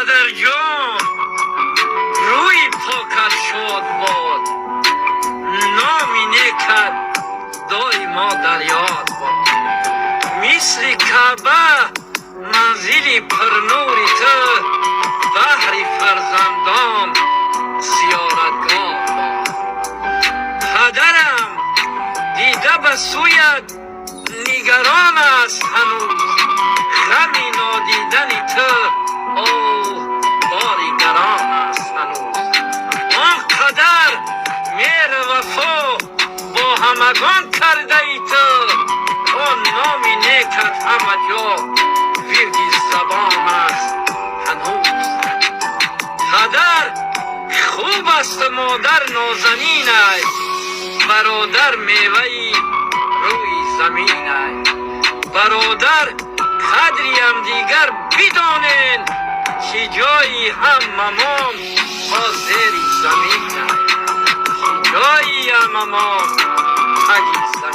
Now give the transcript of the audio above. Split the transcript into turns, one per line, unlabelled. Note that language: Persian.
مادر جان روی پاکت شد باد، نامی نکد دایما در یاد باد. مثل کعبه منزلی پرنوری تو، بحر فرزندان زیارتگاه باد. پدرم دیده به سویت نگران است هنوز، غمی نادیدن تو اوه باری گران است هنوز. آنقدر مهر وفا با همگان کرده ای تو، آن نامی نیکت همه جا ویرگی زبان است هنوز. پدر خوب است مادر نازنین ای، برادر میوهی روی زمین ای. برادر قدری هم دیگر بدانین، که جایی هم مامان با زیر زمین ای، که جایی هم مامان تگی زمین.